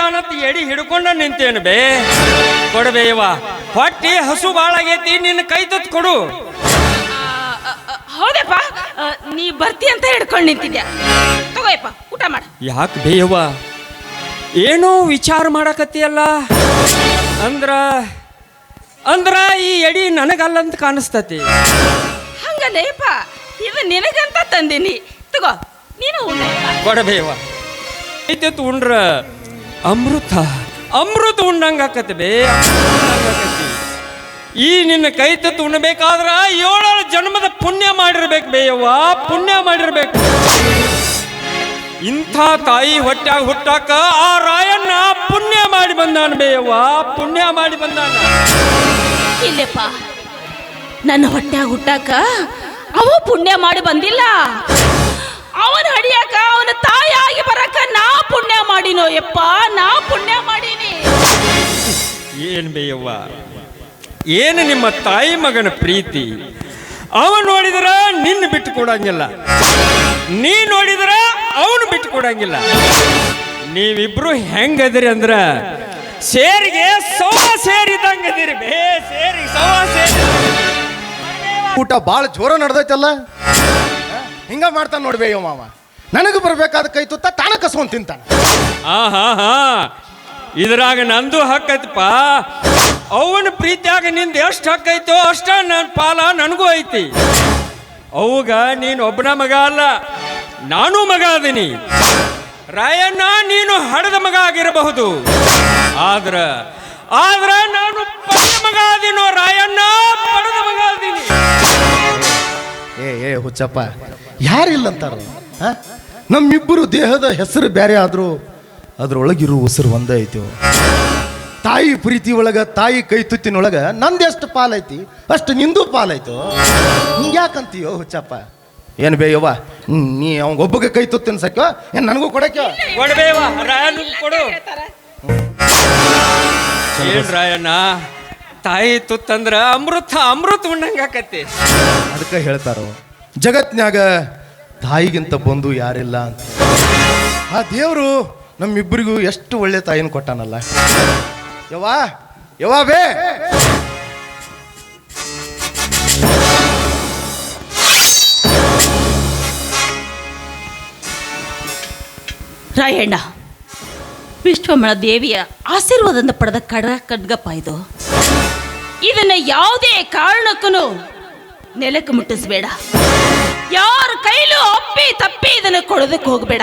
ನಿಂತಾನತ್ ಎಡಿ ಹಿಡ್ಕೊಂಡ ನಿಂತೇನು ಬೇ ಕೊಡಬೇಯವ್ವ. ಹೊಟ್ಟಿ ಹಸು ಬಾಳಾಗೈತಿ, ನಿನ್ನ ಕೈ ತುತ್ತು ಕೊಡು. ಹೌದಪ್ಪ, ನೀ ಬರ್ತಿ ಅಂತ ಹಿಡ್ಕೊಂಡು ನಿಂತಿದ್ಯಾ. ತಗೋಯಪ್ಪ, ಊಟ ಮಾಡ. ಯಾಕೆ ಬೇಯವ್ವ, ಏನೋ ವಿಚಾರ ಮಾಡಕತ್ತಿಯಲ್ಲ? ಅಂದ್ರ ಈ ಎಡಿ ನನಗಲ್ಲಂತ ಕಾಣಿಸ್ತತಿ. ಹಂಗಲ್ಲಪ್ಪ, ಇದು ನಿನಗಂತ ತಂದೀನಿ. ತಗೋ, ನೀನು ಕೊಡಬೇಯವ್ವ. ಐತೆತ್ತು ಉಂಡ್ರ ಅಮೃತ ಉಂಡಂಗ ಆಕತಿ ಬೇ. ಈ ನಿನ್ನ ಕೈ ತುತ್ತು ಉಣ್ಬೇಕಾದ್ರ 7 ಜನ್ಮದ ಪುಣ್ಯ ಮಾಡಿರ್ಬೇಕು ಬೇಯವ್ವ, ಪುಣ್ಯ ಮಾಡಿರ್ಬೇಕು. ಇಂಥ ತಾಯಿ ಹೊಟ್ಯಾಗ ಹುಟ್ಟಾಕ ಆ ರಾಯಣ್ಣ ಪುಣ್ಯ ಮಾಡಿ ಬಂದಾನ ಬೇಯವ್ವ, ಪುಣ್ಯ ಮಾಡಿ ಬಂದಾನ. ಇಲ್ಲಪ್ಪ, ನನ್ನ ಹೊಟ್ಯಾಗ ಹುಟ್ಟಾಕ ಅವ ಪುಣ್ಯ ಮಾಡಿ ಬಂದಿಲ್ಲ. ಅವನ ಹಡಿಯಾಕ ಅವನ ತಾಯಿಯಾಗಿ ಬರಕ ನಾ ಪುಣ್ಯ ಮಾಡಿನೋ ಯಪ್ಪ, ನಾ ಪುಣ್ಯ ಮಾಡೀನಿ. ಏನ್ ಬೇಯವ್ವ, ಏನು ನಿಮ್ಮ ತಾಯಿ ಮಗನ ಪ್ರೀತಿ. ಅವ ನೋಡಿದ್ರ ನಿನ್ನ ಬಿಟ್ಟು ಕೊಡಂಗಿಲ್ಲ, ನೀ ನೋಡಿದ್ರ ಅವನು ಬಿಟ್ಟು ಕೊಡಂಗಿಲ್ಲ. ನೀವಿಬ್ರು ಹೆಂಗದಿರಿ ಅಂದ್ರ ಸೇರಿಗೆ ಸವಾ ಸೇರಿದಂಗದಿರಿ ಬೇ. ಸೇರಿಗೆ ಸವಾ ಸೇರಿ. ಊಟ ಭಾಳ ಜೋರ ನಡೆದೈತಲ್ಲ, ಹಿಂಗ ಮಾಡ್ತಾನೆ ನೋಡ್ಬೇಯೋ ಮಾವ. ನನಗೆ ಬರ್ಬೇಕಾದ ಕೈ ತುತ್ತ ತಾನ ಕಸ್ಕೊಂಡ್ ತಿಂತಾನ. ಹಾ ಇದ್ರಾಗ ನಂದು ಹಕ್ಕೈತಪ್ಪ. ಅವನ ಪ್ರೀತಿಯಾಗ ನಿಂದ ಎಷ್ಟು ಹಕ್ಕೈತೋ ಅಷ್ಟ ನನ್ನ ಪಾಲ ನನಗೂ ಐತಿ. ಅವಾಗ ನೀನು ಒಬ್ಬನ ಮಗ ಅಲ್ಲ, ನಾನು ಮಗ ಅದೀನಿ. ರಾಯಣ್ಣ ನೀನು ಹಡದ ಮಗ ಆಗಿರಬಹುದು, ಆದ್ರ ನಾನು ಪಡೆದ ಮಗ ಅದೀನೋ. ರಾಯಣ್ಣ ಪಡೆದ ಮಗ ಅದೀನಿ. ಏ ಹುಚ್ಚಪ್ಪ, ಯಾರಿಲ್ಲಂತಾರ? ನಮ್ಮಿಬ್ಬರು ದೇಹದ ಹೆಸರು ಬೇರೆ ಆದ್ರೂ ಅದ್ರೊಳಗಿರೋ ಉಸಿರು ಒಂದೇ ಐತಿ. ತಾಯಿ ಪ್ರೀತಿ ಒಳಗ, ತಾಯಿ ಕೈ ತುತ್ತಿನೊಳಗ ನಂದೆಷ್ಟು ಪಾಲೈತಿ ಅಷ್ಟು ನಿಂದು ಪಾಲೈತು. ಹಿಂಗ್ಯಾಕಂತೀಯೋ ಹುಚ್ಚಪ್ಪ? ಏನು ಬೇಯವ್ವ, ನೀ ಅವಂಗೊಬ್ಬಗೆ ಕೈ ತುತ್ತಿನ ಸಾಕ್ಯೋ, ಏನು ನನಗೂ ಕೊಡಕ್ಯೋ? ಕೊಡಬೇವ, ರಾಯಣ್ಣ ಕೊಡು. ಏನ್ ರಾಯಣ್ಣ, ತಾಯಿ ತುತ್ತಂದ್ರ ಅಮೃತ ಉಣ್ಣಂಗ ಆಕತಿ. ಅದಕ್ಕೆ ಹೇಳ್ತಾರೋ ಜಗತ್ನ್ಯಾಗ ತಾಯಿಗಿಂತ ಬಂದು ಯಾರಿಲ್ಲ ಅಂತ. ಆ ದೇವರು ನಮ್ಮಿಬ್ಬರಿಗೂ ಎಷ್ಟು ಒಳ್ಳೆ ತಾಯಿನ ಕೊಟ್ಟಾನಲ್ಲ. ಯವ್ವಾ ಬೇ. ರಾಯಣ್ಣ, ವಿಶ್ವಮಳ ದೇವಿಯ ಆಶೀರ್ವಾದದಿಂದ ಪಡೆದ ಖಡ್ಗಪ್ಪ ಇದು. ಇದನ್ನ ಯಾವುದೇ ಕಾರಣಕ್ಕೂ ನೆಲಕ್ಕೆ ಮುಟ್ಟಿಸ್ಬೇಡ. ಯಾರ ಕೈಲೂ ಅಪ್ಪಿ ತಪ್ಪಿ ಇದನ್ನು ಕೊಡೋದಕ್ಕೆ ಹೋಗಬೇಡ.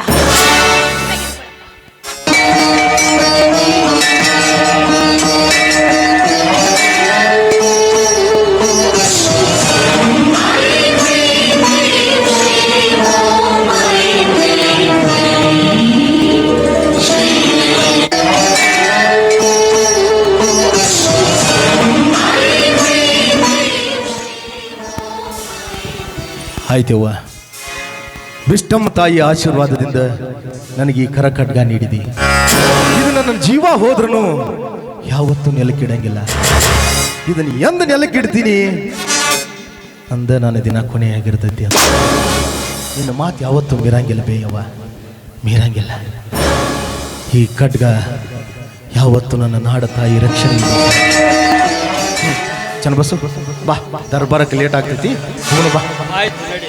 ಆಯ್ತವ್ವ, ವಿಷ್ಣಮ್ಮ ತಾಯಿ ಆಶೀರ್ವಾದದಿಂದ ನನಗೆ ಈ ಕರ ಖಡ್ಗ ನೀಡಿದಿ. ಇದು ನನ್ನ ಜೀವ ಹೋದ್ರೂ ಯಾವತ್ತೂ ನೆಲಕ್ಕಿಡಂಗಿಲ್ಲ. ಇದನ್ನು ಎಂದ ನೆಲಕ್ಕಿಡ್ತೀನಿ ಅಂದ ನನ್ನ ದಿನ ಕೊನೆಯಾಗಿರ್ತೈತಿ ಅಂತ. ನಿನ್ನ ಮಾತು ಯಾವತ್ತೂ ಮೀರಂಗಿಲ್ಲ ಬೇಯವ್ವ, ಮೀರಂಗಿಲ್ಲ. ಈ ಖಡ್ಗ ಯಾವತ್ತೂ ನನ್ನ ನಾಡ ತಾಯಿ ರಕ್ಷಣೆ. ಚನ್ನಬಸು ಬಾ, ದರ್ಬಾರಕ್ಕೆ ಲೇಟ್ ಆಗ್ತೈತಿ, ಹೋಗೋಣ ಬಾ. ಆಯ್ತು ನಡಿ.